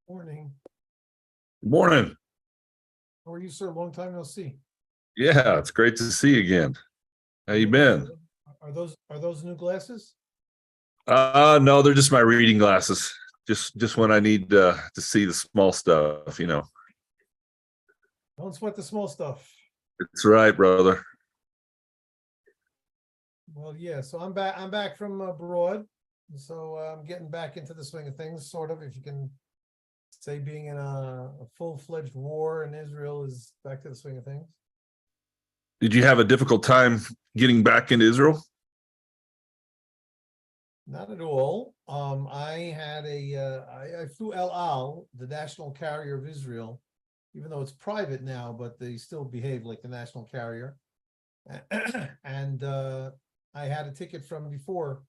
Morning. Good morning. How are you, sir? Long time no see. Yeah, it's great to see you again. How you been? Are those new glasses? No, they're just my reading glasses. Just when I need to see the small stuff, Don't sweat the small stuff. It's right, brother. Well, yeah. So I'm back. I'm back from abroad. So I'm getting back into the swing of things, sort of. If you can say, being in a full-fledged war in Israel is back to the swing of things. Did you have a difficult time getting back into Israel? Not at all. I had I flew El Al, the national carrier of Israel, even though it's private now, but they still behave like the national carrier. And I had a ticket from before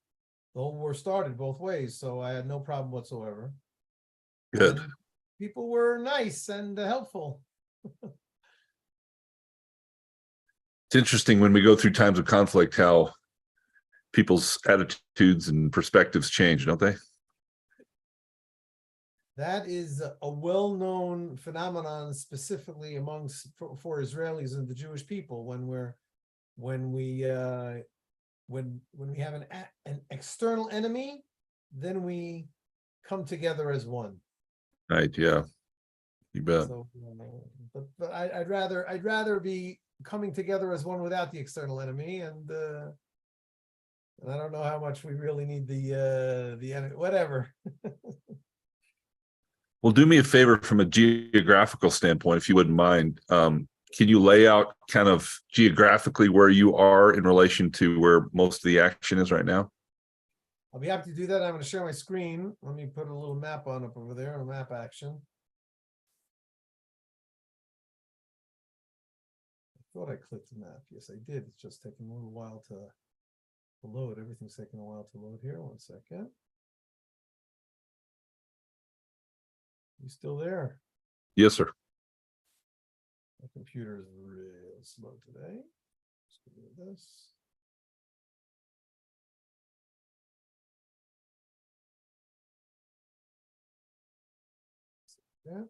the whole war started both ways, so I had no problem whatsoever. Good. And people were nice and helpful. It's interesting when we go through times of conflict how people's attitudes and perspectives change, don't they? That is a well-known phenomenon, specifically amongst for Israelis and the Jewish people. When we have an external enemy, then we come together as one. Right. Yeah. You bet. So, but I'd rather be coming together as one without the external enemy, and I don't know how much we really need the enemy. Whatever. Well, do me a favor from a geographical standpoint, if you wouldn't mind. Can you lay out kind of geographically where you are in relation to where most of the action is right now? I'll be happy to do that. I'm going to share my screen. Let me put a little map on up over there, a map action. I thought I clicked the map. Yes, I did. It's just taking a little while to load. Everything's taking a while to load here. 1 second. You still there? Yes, sir. My computer is real slow today. Let's do this. Yeah.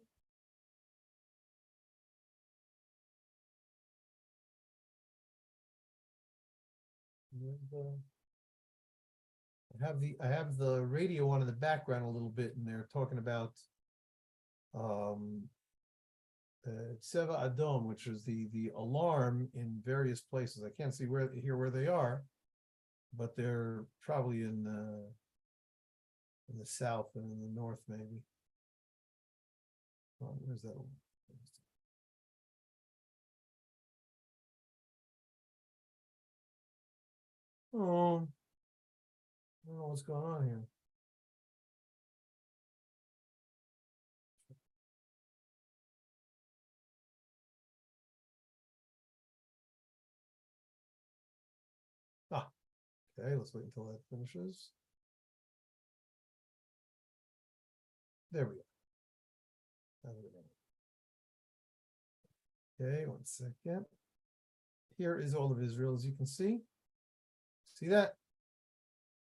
I have the radio on in the background a little bit, and they're talking about Tseva Adom, which is the alarm in various places. I can't see where they are, but they're probably in the south and in the north, maybe. Oh, where's that one? Oh, I don't know what's going on here. Okay, let's wait until that finishes. There we go. Okay, 1 second. Here is all of Israel, as you can see. See that?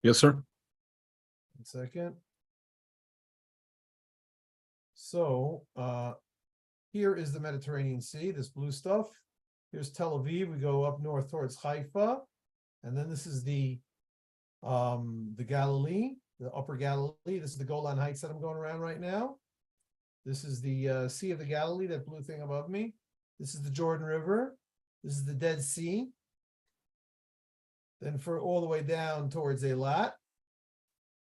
Yes, sir. 1 second. So here is the Mediterranean Sea, this blue stuff. Here's Tel Aviv. We go up north towards Haifa. And then this is the Galilee, the upper Galilee. This is the Golan Heights that I'm going around right now. This is the Sea of the Galilee, that blue thing above me. This is the Jordan River. This is the Dead Sea. Then for all the way down towards Eilat.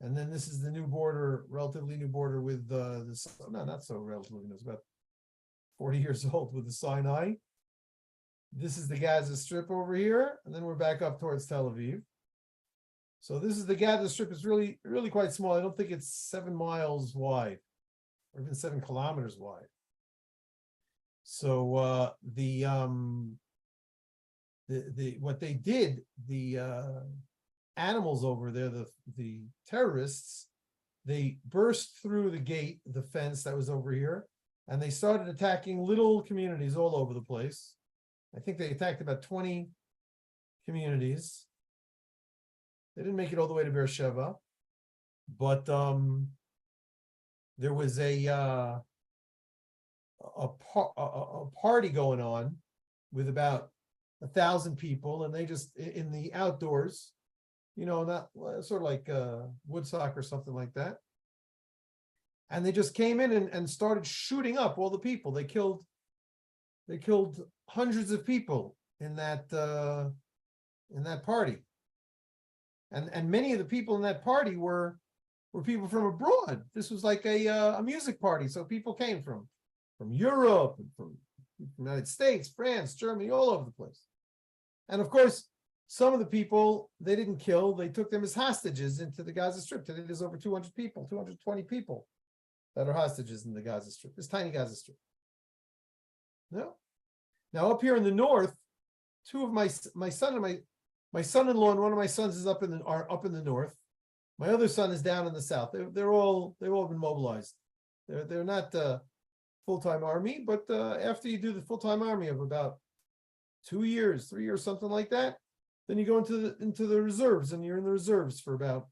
And then this is the new border, relatively new border with not so relatively new, it's about 40 years old, with the Sinai. This is the Gaza Strip over here, and then we're back up towards Tel Aviv. So this is the Gaza Strip. Is really, really quite small. I don't think it's 7 miles wide, or even 7 kilometers wide. So what they did, the animals over there, the terrorists, they burst through the gate, the fence that was over here, and they started attacking little communities all over the place. I think they attacked about 20 communities. They didn't make it all the way to Beersheba, but there was a party going on with about 1,000 people, and they just in the outdoors, not sort of like Woodstock or something like that. And they just came in and started shooting up all the people. They killed hundreds of people in that party. And many of the people in that party were people from abroad. This was like a music party, so people came from Europe and from the United States, France, Germany, all over the place. And of course, some of the people they didn't kill, they took them as hostages into the Gaza Strip. Today there's over 200 people, 220 people that are hostages in the Gaza Strip, this tiny Gaza Strip. No. Now up here in the north, two of my son and my son-in-law and one of my sons is up in the north. My other son is down in the south. They've all been mobilized. They're not full-time army, but after you do the full-time army of about 2 years, 3 years, something like that, then you go into the reserves, and you're in the reserves for about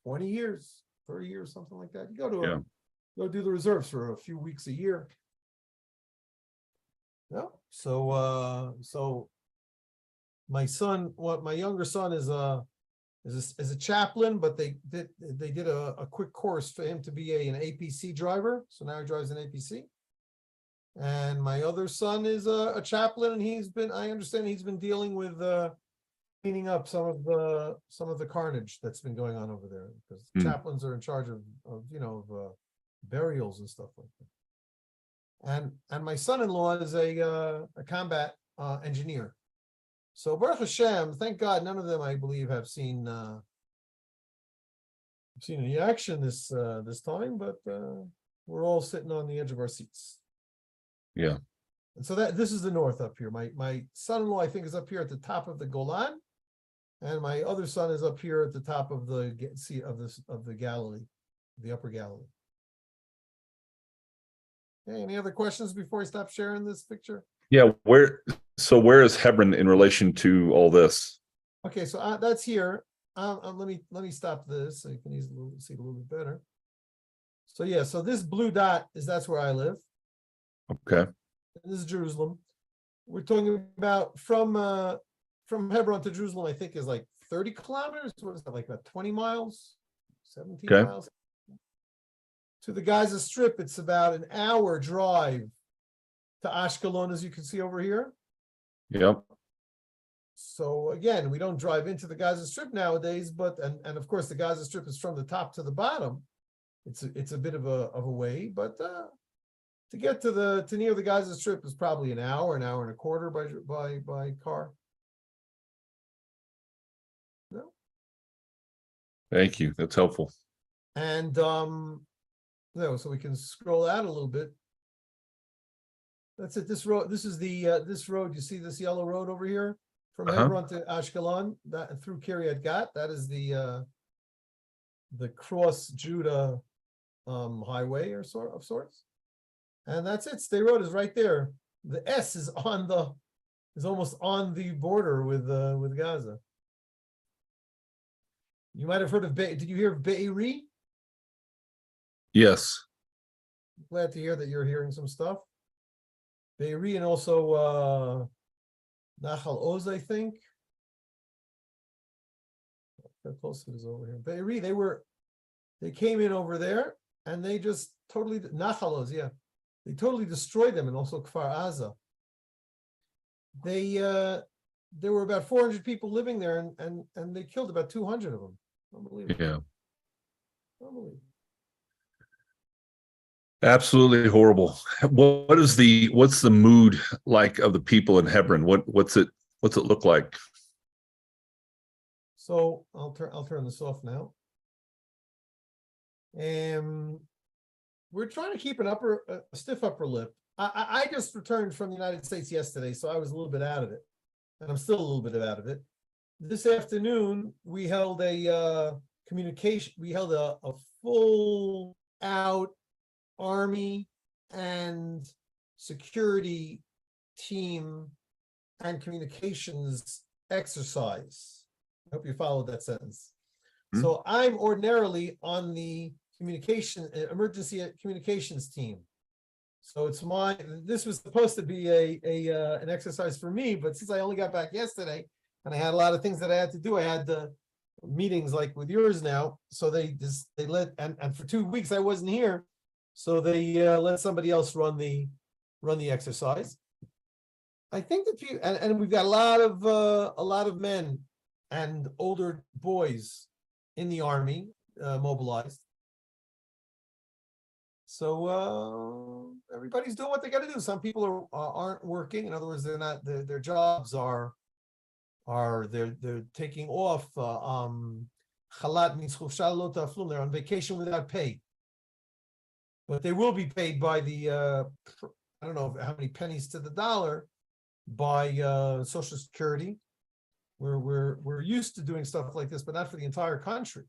20 years, 30 years, something like that. You go to go do the reserves for a few weeks a year. No, so my younger son is a chaplain, but they did a quick course for him to be an APC driver. So now he drives an APC. And my other son is a chaplain, and I understand he's been dealing with cleaning up some of the carnage that's been going on over there, because chaplains are in charge of burials and stuff like that. And my son-in-law is a combat engineer. So Baruch Hashem, thank God, none of them, I believe, have seen any action this time, but we're all sitting on the edge of our seats. Yeah. And so this is the north up here. My son-in-law, I think, is up here at the top of the Golan, and my other son is up here at the top of the sea of the Galilee, the Upper Galilee. Okay, any other questions before I stop sharing this picture? Yeah, where is Hebron in relation to all this? Okay, so that's here. Let me stop this so you can easily see it a little bit better. So yeah, so this blue dot that's where I live. Okay. And this is Jerusalem. We're talking about from Hebron to Jerusalem, I think, is like 30 kilometers. What is that, like about 20 miles? 17 miles? To the Gaza Strip, it's about an hour drive to Ashkelon, as you can see over here. Yep. So again, we don't drive into the Gaza Strip nowadays, but and of course the Gaza Strip is from the top to the bottom. It's a bit of a way, but to get to near the Gaza Strip is probably an hour and a quarter by car. No. Thank you. That's helpful. And so we can scroll out a little bit. That's it. This road. This is this road. You see this yellow road over here from Hebron to Ashkelon, that through Kiryat Gat. That is the Cross Judah highway of sorts. And that's it. State Road is right there. The S is almost on the border with Gaza. You might have heard of did you hear of Be'eri? Yes. Glad to hear that you're hearing some stuff. Be'eri, and also Nachal Oz, I think. How close it is over here. Be'eri, they came in over there and they just totally, Nachal Oz, yeah. They totally destroyed them, and also Kfar Aza. There were about 400 people living there, and they killed about 200 of them. Unbelievable. Yeah. Unbelievable. Absolutely horrible. What's the mood like of the people in Hebron? What's it look like? So I'll turn this off now. We're trying to keep a stiff upper lip. I just returned from the United States yesterday, so I was a little bit out of it, and I'm still a little bit out of it. This afternoon, we held a full out Army and security team and communications exercise. I hope you followed that sentence. So I'm ordinarily on the emergency communications team. So this was supposed to be an exercise for me, but since I only got back yesterday and I had a lot of things that I had to do, I had the meetings like with yours now. So they let, and for 2 weeks I wasn't here. So they let somebody else run the exercise. I think that and we've got a lot of men and older boys in the army mobilized. So everybody's doing what they got to do. Some people aren't working. In other words, they're not. Their jobs are they're taking off. Chalat means chufsha lo taflum. They're on vacation without pay, but they will be paid by the I don't know how many pennies to the dollar by Social Security. We're used to doing stuff like this, but not for the entire country.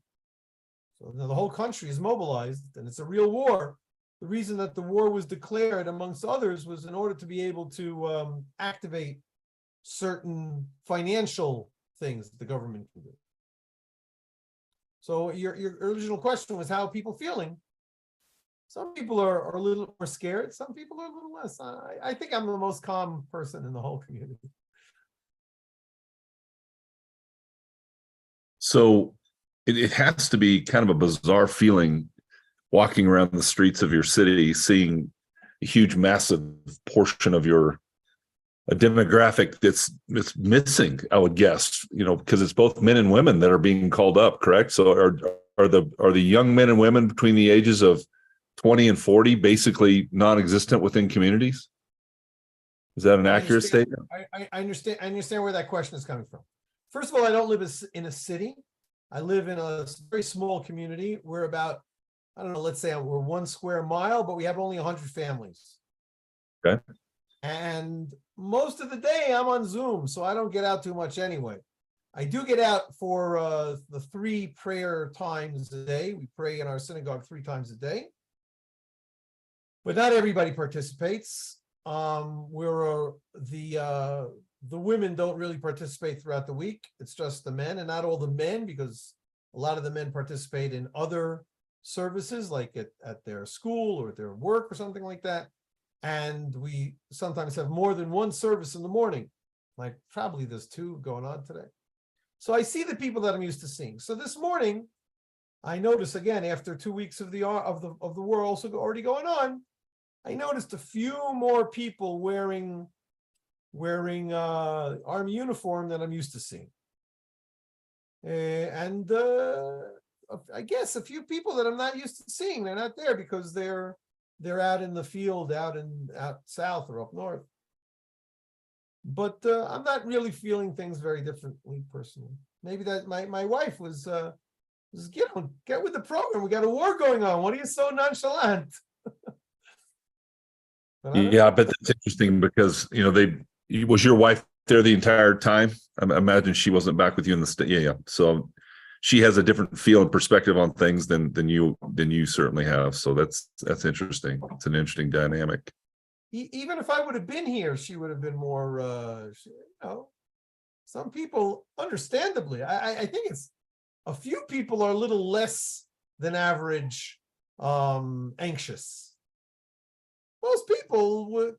So the whole country is mobilized, and it's a real war. The reason that the war was declared, amongst others, was in order to be able to activate certain financial things that the government can do. So your original question was, how are people feeling? Some people are a little more scared. Some people are a little less. I think I'm the most calm person in the whole community. So it has to be kind of a bizarre feeling walking around the streets of your city, seeing a huge, massive portion of a demographic that's missing, I would guess, because it's both men and women that are being called up, correct? So are the young men and women between the ages of 20 and 40 basically non-existent within communities? Is that an accurate statement? I understand where that question is coming from. First of all, I don't live in a city. I live in a very small community. We're about, I don't know, let's say we're 1 square mile, but we have only 100 families. Okay. And most of the day I'm on Zoom, so I don't get out too much anyway. I do get out for the 3 prayer times a day. We pray in our synagogue 3 times a day. But not everybody participates. The women don't really participate throughout the week. It's just the men, and not all the men, because a lot of the men participate in other services, like at their school or at their work or something like that. And we sometimes have more than 1 service in the morning, like probably there's 2 going on today. So I see the people that I'm used to seeing. So this morning, I noticed again, after 2 weeks of the war also already going on, I noticed a few more people wearing army uniform than I'm used to seeing. And I guess a few people that I'm not used to seeing, they're not there because they're out in the field, out south or up north. But I'm not really feeling things very differently personally. Maybe that my wife was Gidon, get with the program. We got a war going on. What are you so nonchalant? Yeah, but that's interesting because was your wife there the entire time? I imagine she wasn't back with you in the state. Yeah. So she has a different feel and perspective on things than you certainly have. So that's interesting. It's an interesting dynamic. Even if I would have been here, she would have been more. Some people, understandably, I think it's a few people are a little less than average anxious. Most people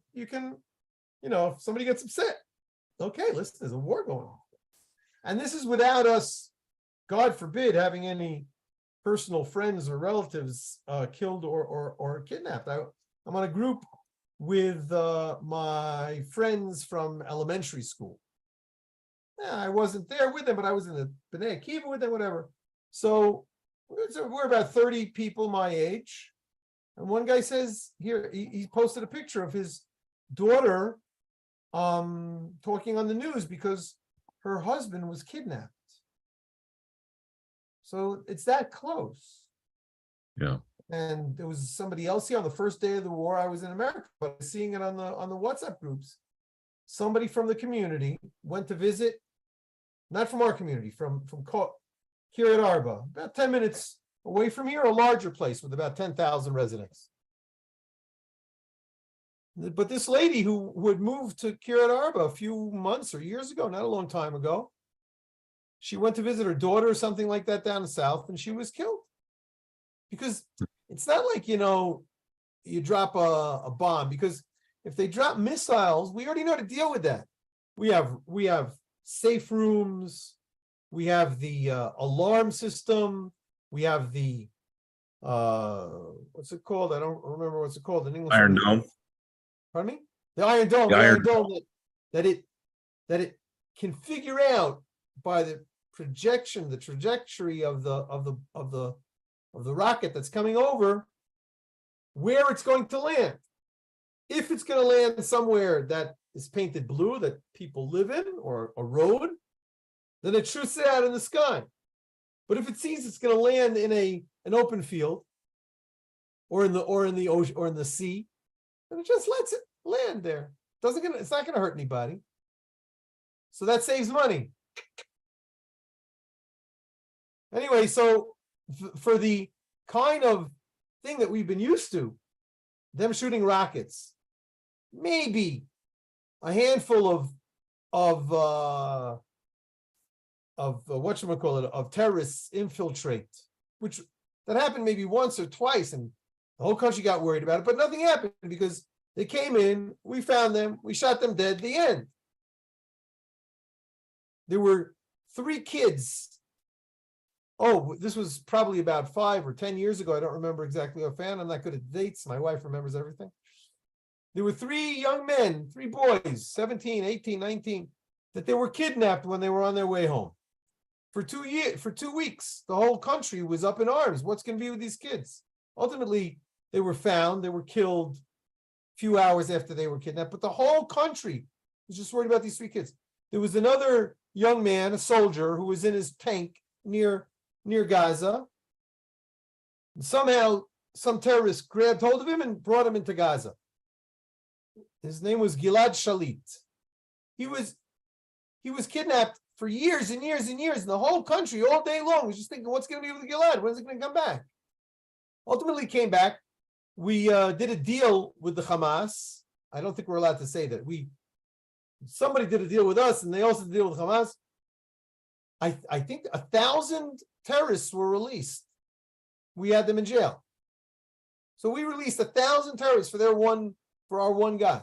if somebody gets upset, okay, listen, there's a war going on. And this is without us, God forbid, having any personal friends or relatives killed or kidnapped. I'm on a group with my friends from elementary school. Yeah, I wasn't there with them, but I was in the B'nai Akiva with them, whatever. So we're about 30 people my age. And one guy says, here, he posted a picture of his daughter talking on the news because her husband was kidnapped. So it's that close. Yeah. And there was somebody else here on the first day of the war. I was in America, but I was seeing it on the WhatsApp groups. Somebody from the community went to visit, not from our community, from Kiryat Arba, about 10 minutes away from here, a larger place with about 10,000 residents. But this lady who had moved to Kiryat Arba a few months or years ago, not a long time ago, she went to visit her daughter or something like that down south, and she was killed because it's not like, you drop a bomb, because if they drop missiles, we already know how to deal with that. We have safe rooms, we have the alarm system, we have the what's it called? I don't remember what's it called in English. Iron Dome. Pardon me? The Iron Dome. The The Iron Iron Dome that it can figure out by the projection, the trajectory of the rocket that's coming over, where it's going to land. If it's going to land somewhere that is painted blue that people live in, or a road, then it shoots it out in the sky. But if it sees it's going to land in an open field, or in the ocean, or in the sea, then it just lets it land there. It's not going to hurt anybody. So that saves money. Anyway, so for the kind of thing that we've been used to, them shooting rockets, maybe a handful of whatchamacallit, of terrorists infiltrate, which that happened maybe once or twice, and the whole country got worried about it, but nothing happened because they came in, we found them, we shot them dead, the end. There were 3 kids. Oh, this was probably about 5 or 10 years ago. I don't remember exactly offhand. I'm not good at dates. My wife remembers everything. There were 3 young men, 3 boys, 17, 18, 19, that they were kidnapped when they were on their way home. For 2 weeks, the whole country was up in arms. What's going to be with these kids? Ultimately, they were found. They were killed a few hours after they were kidnapped. But the whole country was just worried about these 3 kids. There was another young man, a soldier, who was in his tank near Gaza. And somehow, some terrorists grabbed hold of him and brought him into Gaza. His name was Gilad Shalit. He was kidnapped for years and years and years, and the whole country all day long was just thinking, what's going to be with Gilad? When's it going to come back? Ultimately came back. We did a deal with the Hamas. I don't think we're allowed to say that. Somebody did a deal with us, and they also did a deal with Hamas. I think 1,000 terrorists were released. We had them in jail. So we released 1,000 terrorists for our one guy.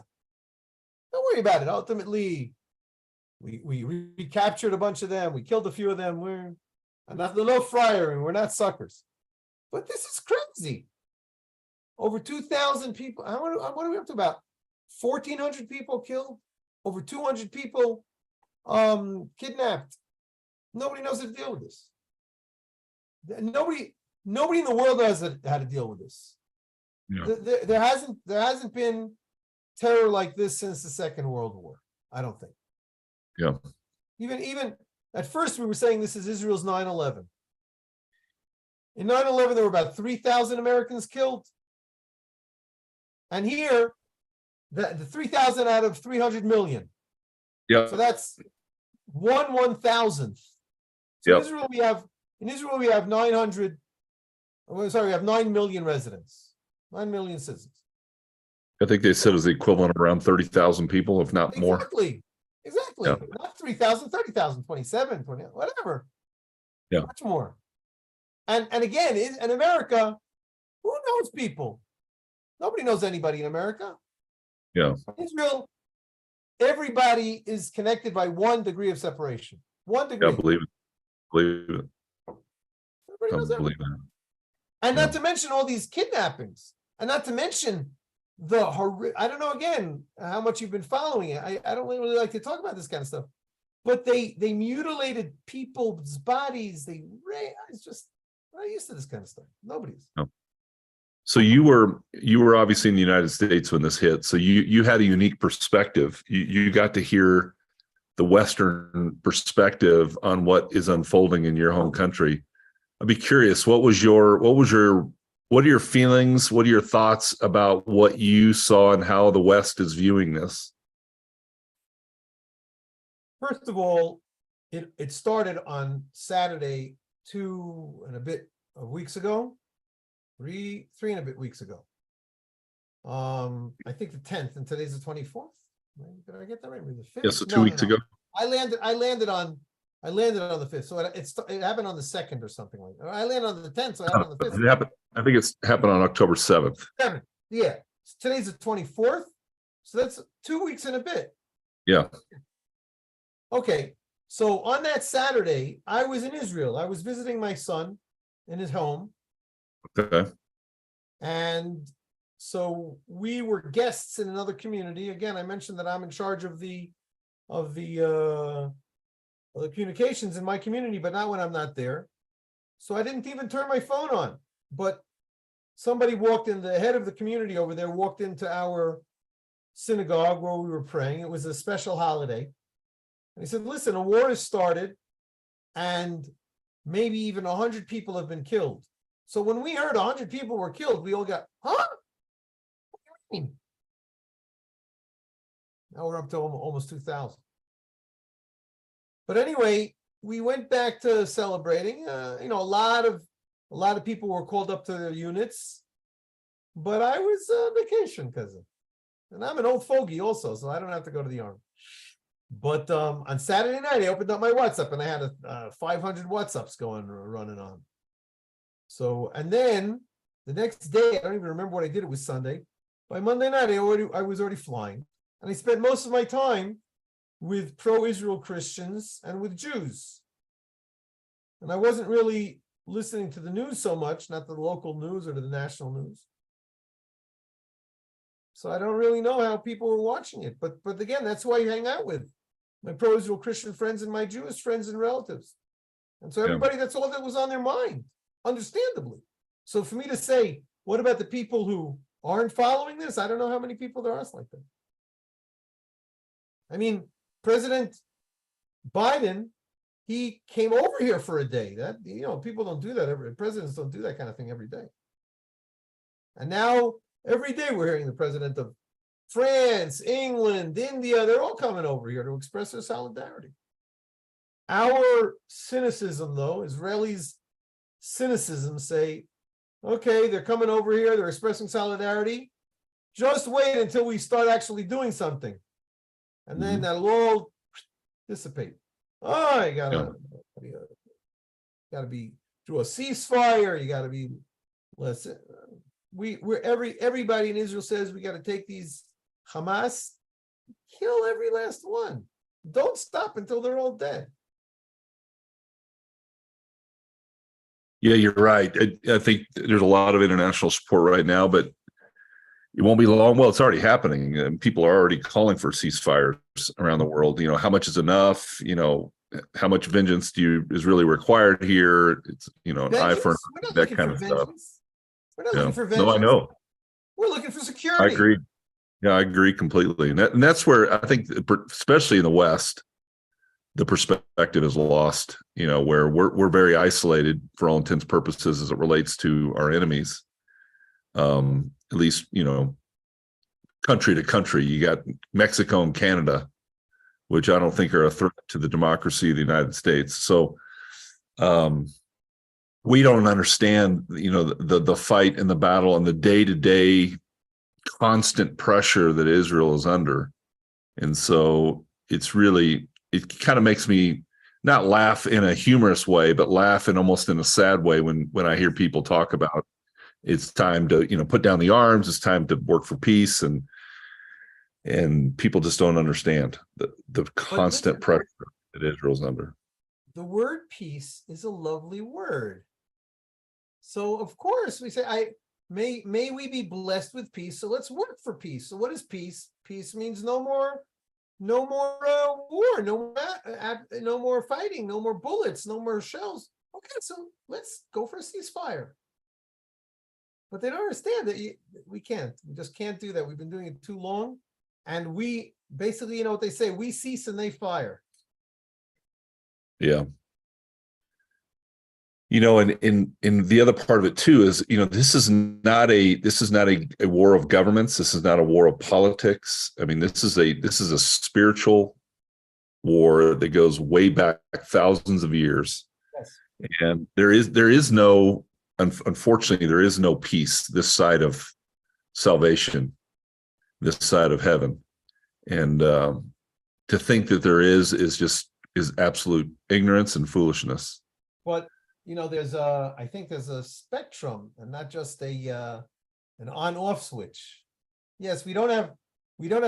Don't worry about it. Ultimately, we recaptured a bunch of them. We killed a few of them. We're not the low fryer, and we're not suckers. But this is crazy. Over 2,000 people. What are we up to? About 1,400 people killed. Over 200 people kidnapped. Nobody knows how to deal with this. Nobody in the world knows how to deal with this. Yeah. There hasn't been terror like this since the Second World War. I don't think. Yeah. Even at first we were saying this is Israel's 9/11. In 9/11 there were about 3,000 Americans killed, and here the 3,000 out of 300 million. Yeah. So that's 1/1000th. So Yep. in Israel we have 900. We have 9 million residents, 9 million citizens. I think they said it was the equivalent of around 30,000 people, if not more. Exactly. Yeah. Not 3,000, 30,000, 27, 20, whatever. Yeah. Much more. And again, in America, who knows people? Nobody knows anybody in America. Yeah. In Israel, everybody is connected by 1 degree of separation. 1 degree. Yeah, believe it. Believe it. Everybody knows I believe everybody. that. And Yeah. not to mention all these kidnappings, and not to mention I don't know again how much you've been following it. I don't really like to talk about this kind of stuff, but they mutilated people's bodies. It's just I'm not used to this kind of stuff. Nobody's. No. So you were obviously in the United States when this hit. So you had a unique perspective. You got to hear the Western perspective on what is unfolding in your home country. I'd be curious, what are your feelings? What are your thoughts about what you saw and how the West is viewing this? First of all, it started on Saturday 2 and a bit of weeks ago, 3 and a bit weeks ago. I think the 10th, and today's the 24th. Did I get that right? The 5th? Yes, so 2 weeks ago. I landed on I landed on the 5th, so it happened on the 2nd or something like that. I landed on the 10th, so it happened on the 5th. It happened. I think it's happened on October 7th. 7th, yeah. Today's the 24th, so that's 2 weeks and a bit. Yeah. Okay, so on that Saturday, I was in Israel. I was visiting my son in his home, Okay. and so we were guests in another community. Again, I mentioned that I'm in charge of the communications in my community, but not when I'm not there. So I didn't even turn my phone on. But somebody walked in, the head of the community over there walked into our synagogue where we were praying. It was a special holiday. And he said, listen, a war has started and maybe even 100 people have been killed. So when we heard 100 people were killed, we all got, huh? What do you mean? Now we're up to almost 2,000. But anyway, we went back to celebrating. A lot of people were called up to their units, but I was on vacation, cousin, and I'm an old fogey also, so I don't have to go to the army. But on Saturday night, I opened up my WhatsApp and I had 500 WhatsApps running on. So, and then the next day, I don't even remember what I did. It was Sunday. By Monday night, I was already flying, and I spent most of my time with pro-Israel Christians and with Jews. And I wasn't really listening to the news so much, not the local news or to the national news. So I don't really know how people were watching it. But again, that's who I hang out with, my pro-Israel Christian friends and my Jewish friends and relatives. And so everybody, that's all that was on their mind, understandably. So for me to say, what about the people who aren't following this? I don't know how many people there are like that. I mean, President Biden, he came over here for a day. That, people don't do that presidents don't do that kind of thing every day. And now every day we're hearing the president of France, England, India, they're all coming over here to express their solidarity. Our cynicism, though, Israelis' cynicism, say, okay, they're coming over here, they're expressing solidarity. Just wait until we start actually doing something. And then that'll all dissipate. Oh, you gotta be through a ceasefire. You gotta be less. Everybody in Israel says we gotta take these Hamas, kill every last one. Don't stop until they're all dead. Yeah, you're right. I think there's a lot of international support right now, but it won't be long. Well, it's already happening, and people are already calling for ceasefires around the world. How much is enough? How much vengeance is really required here? It's an eye for that kind of stuff. We're not looking for vengeance. No, I know. We're looking for security. I agree. Yeah, I agree completely. And that's where I think, especially in the West, the perspective is lost. Where we're very isolated for all intents and purposes as it relates to our enemies. At least, country to country. You got Mexico and Canada, which I don't think are a threat to the democracy of the United States. So we don't understand, the fight and the battle and the day-to-day constant pressure that Israel is under. And so it kind of makes me not laugh in a humorous way, but laugh in almost in a sad way when I hear people talk about it's time to, put down the arms. It's time to work for peace, and people just don't understand the constant pressure that Israel's under. The word peace is a lovely word. So of course we say, may we be blessed with peace. So let's work for peace. So what is peace? Peace means no more war, no more fighting, no more bullets, no more shells. Okay, so let's go for a ceasefire. But they don't understand that we can't. We just can't do that. We've been doing it too long. And we basically, what they say, we cease and they fire. Yeah. And in the other part of it too is, this is not a war of governments. This is not a war of politics. I mean, this is a spiritual war that goes way back thousands of years. Yes. And there is no, unfortunately, there is no peace this side of salvation, this side of heaven. And to think that there is just, is absolute ignorance and foolishness. But I think there's a spectrum and not just an on-off switch. Yes, we don't have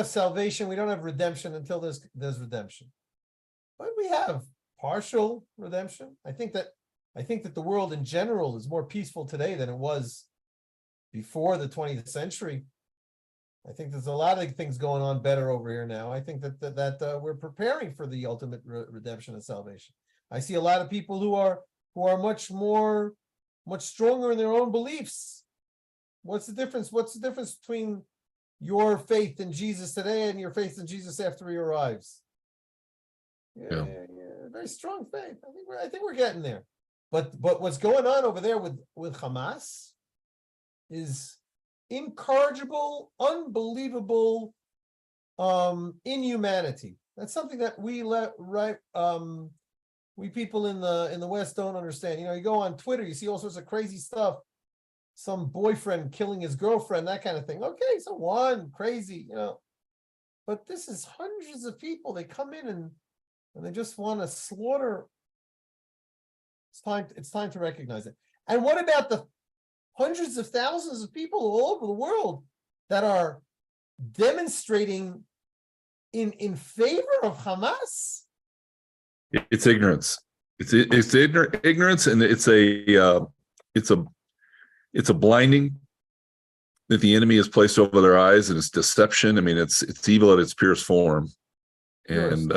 salvation, we don't have redemption until there's redemption. But we have partial redemption. I think that the world in general is more peaceful today than it was before the 20th century. I think there's a lot of things going on better over here now. I think that we're preparing for the ultimate redemption and salvation. I see a lot of people who are much stronger in their own beliefs. What's the difference? What's the difference between your faith in Jesus today and your faith in Jesus after he arrives? Yeah, very strong faith. I think we're getting there. But what's going on over there with Hamas is incorrigible, unbelievable inhumanity. That's something that we people in the West don't understand. You go on Twitter, you see all sorts of crazy stuff. Some boyfriend killing his girlfriend, that kind of thing. Okay, so one crazy, but this is hundreds of people. They come in and they just want to slaughter. It's time to recognize it. And what about the hundreds of thousands of people all over the world that are demonstrating in favor of Hamas? It's ignorance. It's ignorance, and it's a blinding that the enemy has placed over their eyes, and it's deception. I mean, it's evil at its purest form, and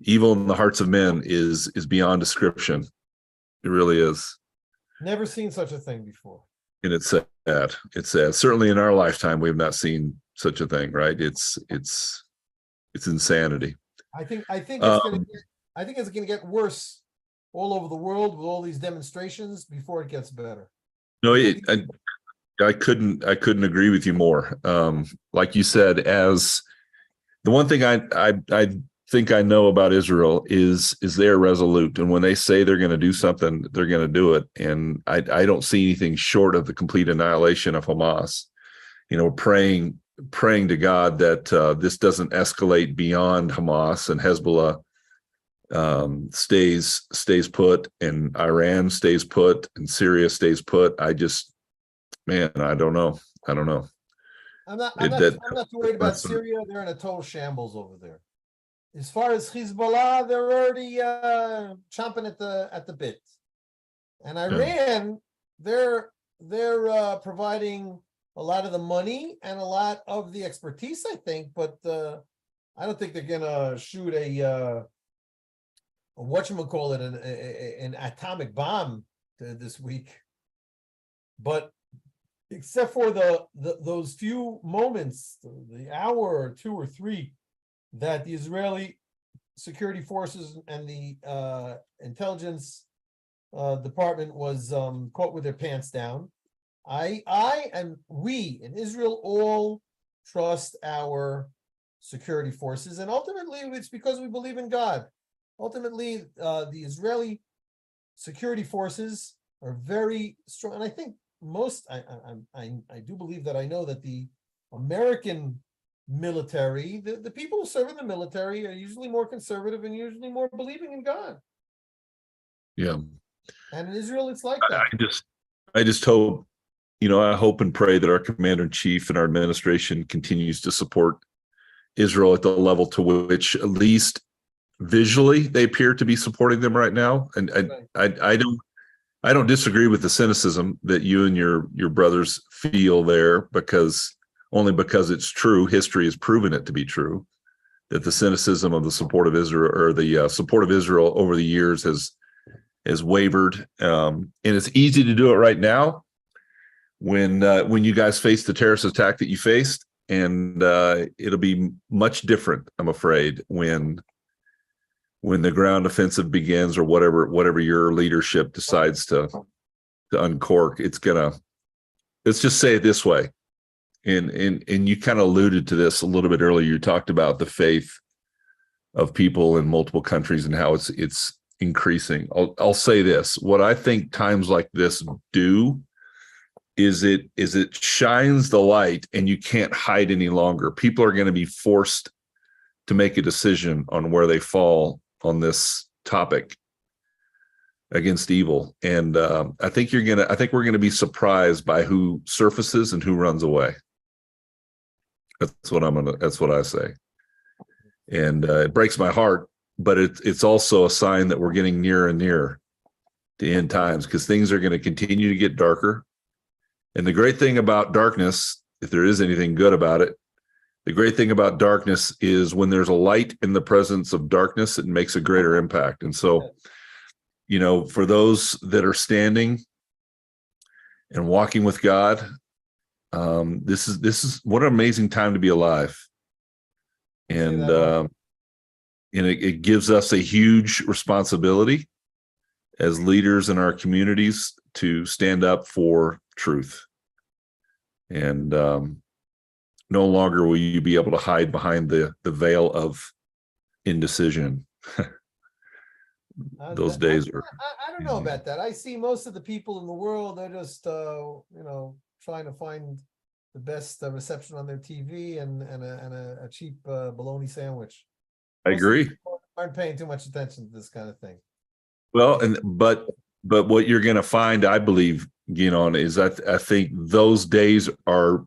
evil in the hearts of men is beyond description. It really is. Never seen such a thing before. And it's sad. It's sad. Certainly in our lifetime, we have not seen such a thing, right? It's insanity. I think it's going to get worse all over the world with all these demonstrations before it gets better. No, I couldn't agree with you more. Like you said, as the one thing I think I know about Israel is they're resolute, and when they say they're going to do something, they're going to do it. And I don't see anything short of the complete annihilation of Hamas. Praying to God that this doesn't escalate beyond Hamas, and Hezbollah stays put, and Iran stays put, and Syria stays put. I don't know. I'm not too worried about Syria. They're in a total shambles over there. As far as Hezbollah, they're already chomping at the bit. And Iran, they're providing a lot of the money and a lot of the expertise, I think, but I don't think they're gonna shoot an atomic bomb this week. But except for those few moments, the hour or two or three, that the Israeli security forces and the intelligence department was caught with their pants down, we in Israel all trust our security forces, and ultimately it's because we believe in God. Ultimately, the Israeli security forces are very strong, and I think I do believe that I know that the American military, the people who serve in the military, are usually more conservative and usually more believing in God. Yeah. And in Israel, it's like that. I just hope, I hope and pray that our commander-in-chief and our administration continues to support Israel at the level to which, at least visually, they appear to be supporting them right now. And I don't disagree with the cynicism that you and your brothers feel there, because it's true. History has proven it to be true, that the cynicism of the support of Israel, or the support of Israel over the years, has wavered. And it's easy to do it right now when you guys face the terrorist attack that you faced, and it'll be much different, I'm afraid, when the ground offensive begins, or whatever your leadership decides to uncork. Let's just say it this way. And you kind of alluded to this a little bit earlier. You talked about the faith of people in multiple countries and how it's increasing. I'll say this: what I think times like this do is it shines the light, and you can't hide any longer. People are going to be forced to make a decision on where they fall on this topic against evil. And I think we're going to be surprised by who surfaces and who runs away. That's what I say. And it breaks my heart, but it's also a sign that we're getting nearer and nearer to end times, because things are going to continue to get darker. And the great thing about darkness, if there is anything good about it, the great thing about darkness is when there's a light in the presence of darkness, it makes a greater impact. And so, for those that are standing and walking with God, this is what an amazing time to be alive. And it gives us a huge responsibility as leaders in our communities to stand up for truth. And no longer will you be able to hide behind the veil of indecision. Those days are. I don't know about that. I see most of the people in the world, they're just trying to find the best reception on their TV and a cheap bologna sandwich. I agree. Aren't paying too much attention to this kind of thing. Well, but what you're going to find, I believe, Gidon, is I think those days are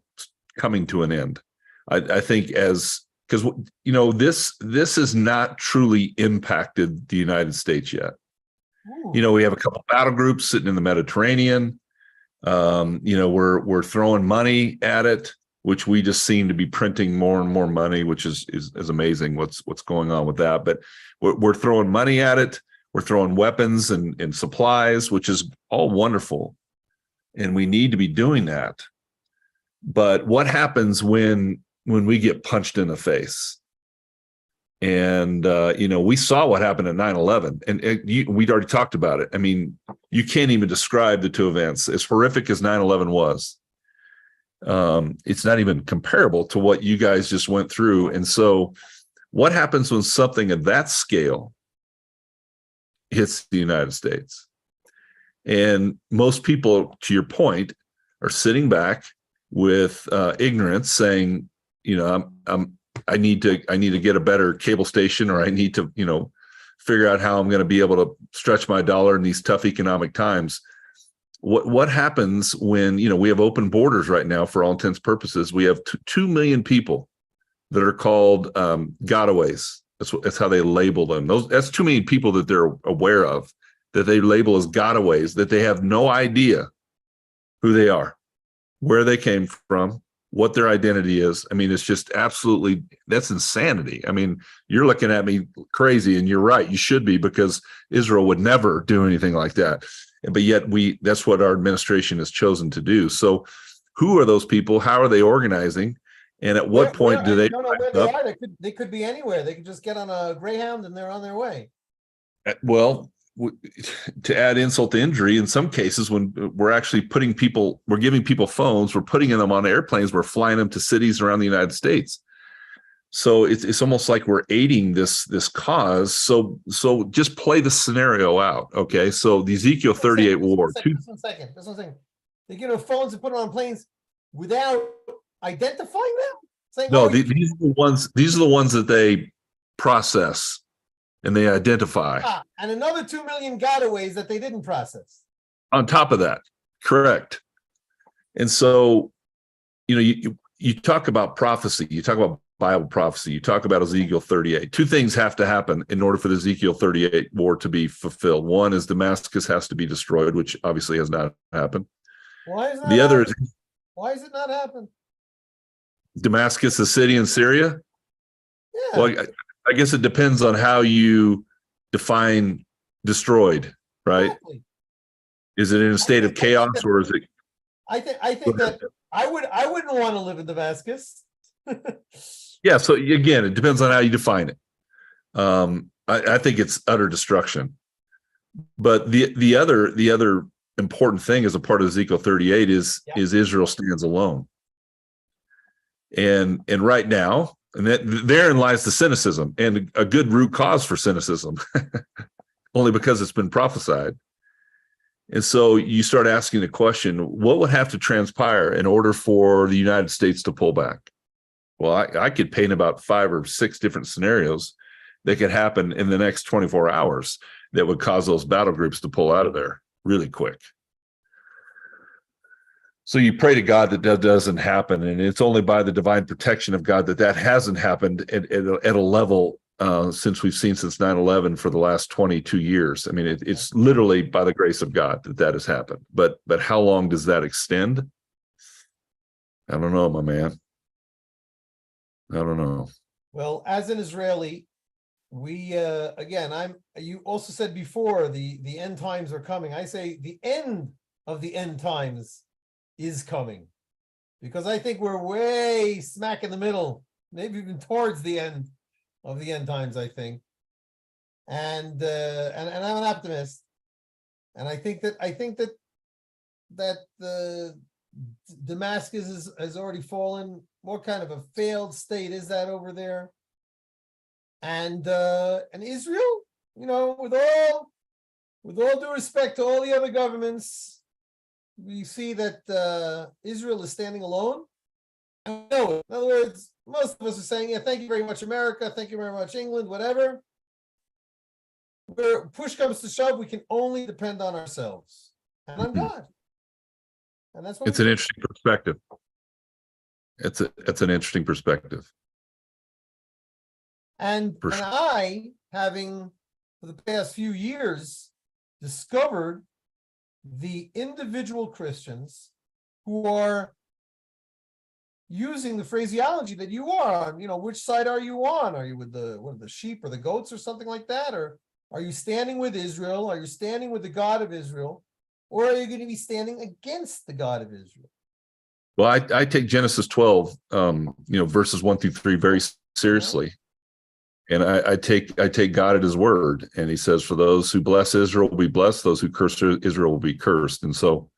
coming to an end. I think because this has not truly impacted the United States yet. Ooh. We have a couple battle groups sitting in the Mediterranean. We're throwing money at it, which we just seem to be printing more and more money, which is amazing what's going on with that. But we're throwing money at it. We're throwing weapons and supplies, which is all wonderful. And we need to be doing that. But what happens when we get punched in the face? And, we saw what happened at 9/11, and we'd already talked about it. I mean, you can't even describe the two events. As horrific as 9/11 was, it's not even comparable to what you guys just went through. And so what happens when something of that scale hits the United States? And most people, to your point, are sitting back with ignorance, saying, I need to get a better cable station, or I need to, figure out how I'm going to be able to stretch my dollar in these tough economic times. What happens when, we have open borders right now for all intents and purposes? We have 2 million people that are called gotaways. That's how they label them. That's 2 million people that they're aware of, that they label as gotaways, that they have no idea who they are, where they came from, what their identity is. I mean, it's just absolutely, that's insanity. I mean, you're looking at me crazy, and you're right. You should be, because Israel would never do anything like that. But yet that's what our administration has chosen to do. So who are those people? How are they organizing? And at what point do they? I don't know where they are. They could be anywhere. They could just get on a Greyhound and they're on their way. Well, to add insult to injury, in some cases, when we're actually we're giving people phones, we're putting them on airplanes, we're flying them to cities around the United States. So it's almost like we're aiding this cause. So just play the scenario out, okay? So the Ezekiel 38 war. Just one second. They get on phones and put them on planes without identifying them? Saying, no, these are the ones that they process and they identify. And another 2 million gotaways that they didn't process. On top of that, correct. And so, you talk about prophecy, you talk about Bible prophecy, you talk about Ezekiel 38. Two things have to happen in order for the Ezekiel 38 war to be fulfilled. One is Damascus has to be destroyed, which obviously has not happened. Why is that? The other is, why has it not happened? Damascus, the city in Syria? Yeah. Well, I guess it depends on how you define destroyed, right? Exactly. Is it in a state of chaos, or is it? I think that I wouldn't want to live in Damascus. Yeah. So again, it depends on how you define it. I think it's utter destruction. But the other important thing as a part of Ezekiel 38 is Israel stands alone. And right now, and therein lies the cynicism, and a good root cause for cynicism, only because it's been prophesied. And so you start asking the question, what would have to transpire in order for the United States to pull back? Well, I could paint about 5 or 6 different scenarios that could happen in the next 24 hours that would cause those battle groups to pull out of there really quick. So you pray to God that that doesn't happen, and it's only by the divine protection of God that that hasn't happened at a level since 9/11 for the last 22 years. I mean, it's literally by the grace of God that that has happened. But how long does that extend? I don't know, my man. I don't know. Well, as an Israeli, we again, you also said before the end times are coming. I say the end of the end times is coming, because I think we're way smack in the middle, maybe even towards the end of the end times, I think. And I'm an optimist. And I think that the Damascus has already fallen. What kind of a failed state is that over there? And Israel, with all due respect to all the other governments, we see that Israel is standing alone. And we know it. In other words, most of us are saying, yeah, thank you very much, America. Thank you very much, England, whatever. Where push comes to shove, we can only depend on ourselves and on God. And that's what it's an interesting perspective. It's an interesting perspective. And I, having for the past few years discovered the individual Christians who are using the phraseology that you are on, which side are you on? Are you with the sheep or the goats or something like that? Or are you standing with Israel? Are you standing with the God of Israel? Or are you going to be standing against the God of Israel? Well, I take Genesis 12, verses 1-3 very seriously. And I take God at his word. And he says, for those who bless Israel will be blessed, those who curse Israel will be cursed. And so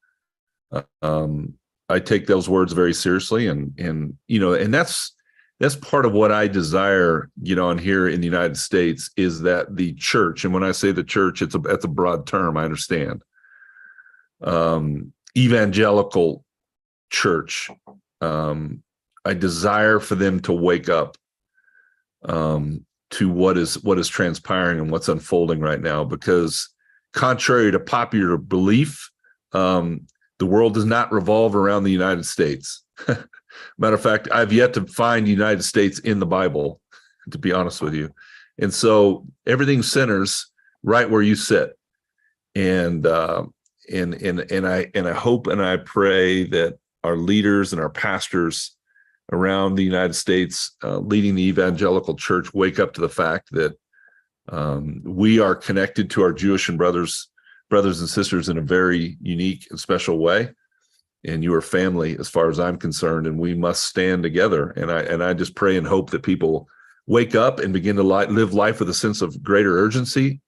I take those words very seriously. And that's part of what I desire, on here in the United States, is that the church, and when I say the church, that's a broad term, I understand. Evangelical church. I desire for them to wake up to what is transpiring and what's unfolding right now, because contrary to popular belief, the world does not revolve around the United States. Matter of fact, I've yet to find the United States in the Bible, to be honest with you. And so everything centers right where you sit. And I hope and I pray that our leaders and our pastors around the United States, leading the evangelical church, wake up to the fact that we are connected to our Jewish and brothers and sisters in a very unique and special way. And you are family, as far as I'm concerned, and we must stand together. And I just pray and hope that people wake up and begin to live life with a sense of greater urgency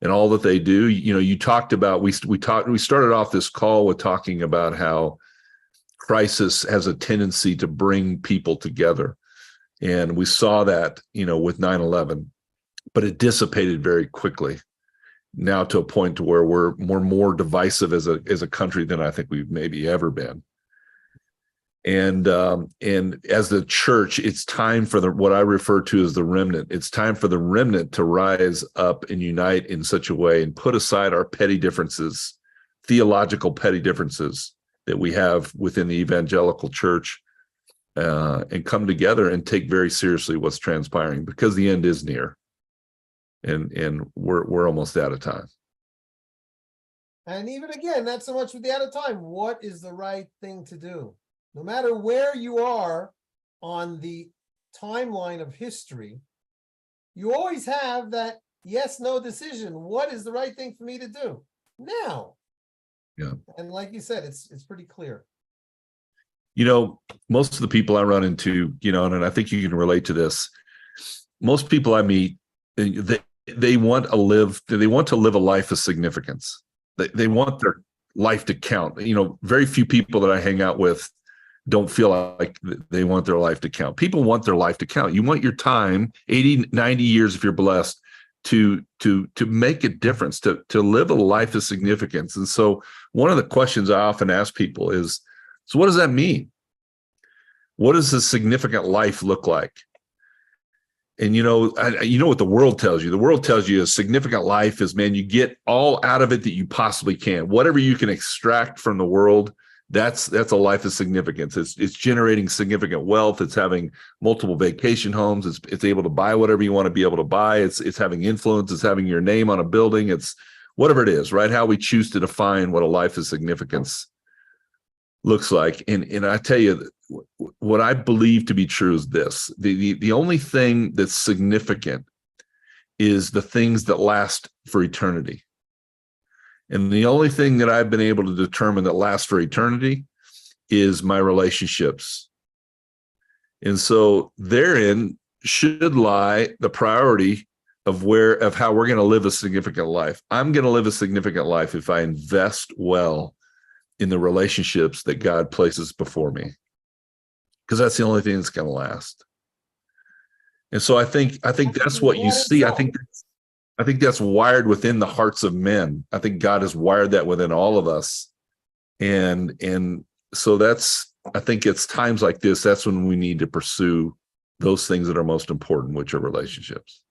in all that they do. You talked about, we started off this call with talking about how crisis has a tendency to bring people together. And we saw that, with 9/11, but it dissipated very quickly now to a point to where we're more divisive as a country than I think we've maybe ever been. And as the church, it's time for what I refer to as the remnant. It's time for the remnant to rise up and unite in such a way and put aside our petty differences, theological petty differences that we have within the evangelical church, and come together and take very seriously what's transpiring, because the end is near, and we're almost out of time. And even again, not so much with the out of time. What is the right thing to do? No matter where you are on the timeline of history, you always have that yes/no decision. What is the right thing for me to do now? Yeah. And like you said, it's pretty clear. Most of the people I run into, and I think you can relate to this. Most people I meet, they want to live a life of significance. They want their life to count. Very few people that I hang out with don't feel like they want their life to count. People want their life to count. You want your time, 80, 90 years if you're blessed, to make a difference, to live a life of significance. And so one of the questions I often ask people is, so what does that mean? What does a significant life look like? And you know what the world tells you. The world tells you a significant life is, man, you get all out of it that you possibly can. Whatever you can extract from the world, that's a life of significance. It's generating significant wealth. It's having multiple vacation homes. It's able to buy whatever you want to be able to buy. It's having influence. It's having your name on a building. It's whatever it is, right? How we choose to define what a life of significance looks like. And I tell you, what I believe to be true is this: the only thing that's significant is the things that last for eternity. And the only thing that I've been able to determine that lasts for eternity is my relationships. And so therein should lie the priority of how we're going to live a significant life. I'm going to live a significant life if I invest well in the relationships that God places before me, because that's the only thing that's going to last. And so I think that's what you see. I think that's wired within the hearts of men. I think God has wired that within all of us. And so I think it's times like this, that's when we need to pursue those things that are most important, which are relationships.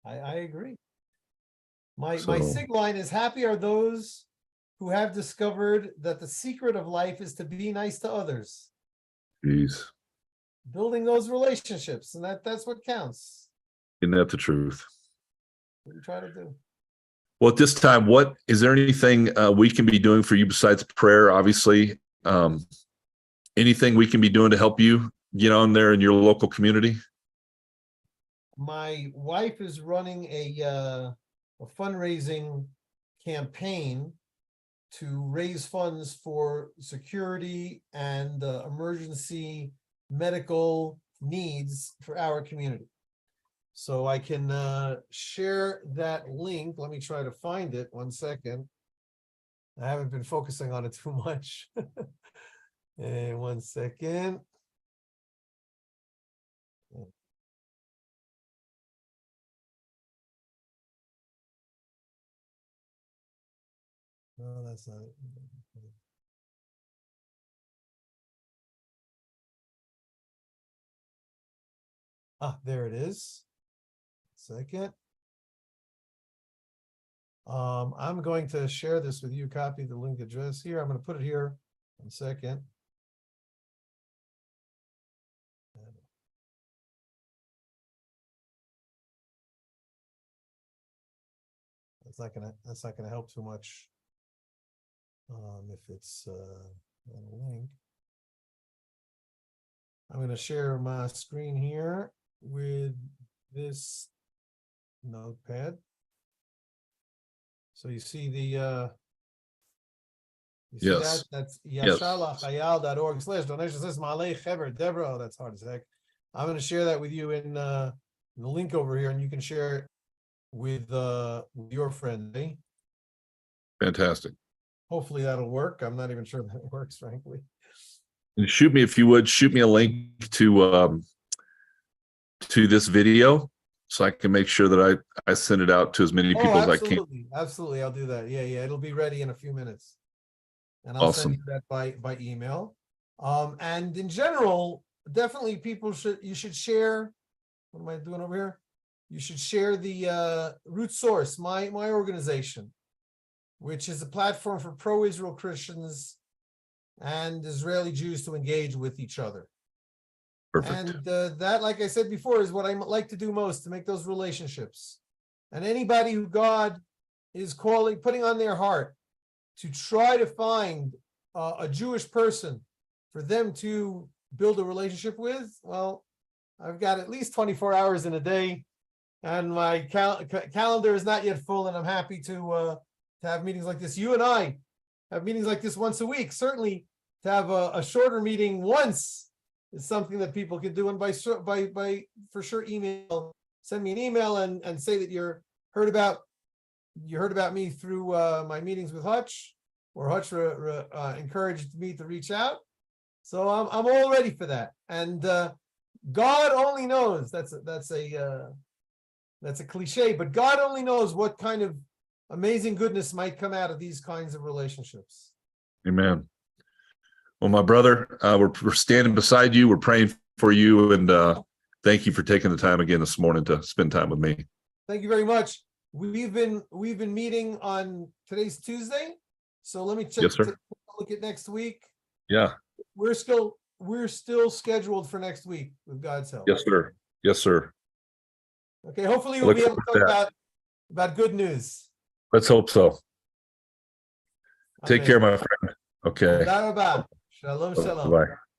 I agree. My sig line is: happy are those who have discovered that the secret of life is to be nice to others. Jeez. Building those relationships, and that's what counts. Isn't that the truth? What we try to do. Well, at this time, what is there anything we can be doing for you besides prayer? Obviously, anything we can be doing to help you get on there in your local community? My wife is running a fundraising campaign to raise funds for security and emergency medical needs for our community. So I can share that link. Let me try to find it. 1 second. I haven't been focusing on it too much. And 1 second. No, that's not it. There it is. Second. I'm going to share this with you. Copy the link address here. I'm going to put it here. 1 second. That's not gonna help too much. If it's a link. I'm going to share my screen here with this notepad. So you see the yes. that's yasharlachayal.org/donations. Deborah. Oh, that's hard as heck. I'm going to share that with you in the link over here, and you can share it with your friend. Eh? Fantastic. Hopefully that'll work. I'm not even sure that it works, frankly. And shoot me, if you would, shoot me a link to this video so I can make sure that I send it out to as many people as I can. Absolutely. I'll do that. Yeah. It'll be ready in a few minutes. And I'll send you that by email. And in general, definitely you should share. What am I doing over here? You should share the Root Source, my organization, which is a platform for pro-Israel Christians and Israeli Jews to engage with each other. Perfect. And that, like I said before, is what I like to do most, to make those relationships. And anybody who God is putting on their heart to try to find a Jewish person for them to build a relationship with, well, I've got at least 24 hours in a day, and my calendar is not yet full, and I'm happy to have meetings like this. You and I have meetings like this once a week. Certainly, to have a shorter meeting once is something that people can do. And by for sure, send me an email and say that you heard about me through my meetings with Hutch, or Hutch encouraged me to reach out. So I'm all ready for that. And God only knows. That's a cliche, but God only knows what kind of amazing goodness might come out of these kinds of relationships. Amen. Well, my brother, we're standing beside you. We're praying for you, and thank you for taking the time again this morning to spend time with me. Thank you very much. We've been meeting on today's Tuesday. So let me check. Yes, sir. take a look at next week. Yeah. We're still scheduled for next week with God's help. Yes, sir. Yes, sir. Okay. Hopefully I we'll look be able to forward talk to about good news. Let's hope so. Take Amen. care, my friend. Okay. Tודה רבה. Shalom, shalom. Bye.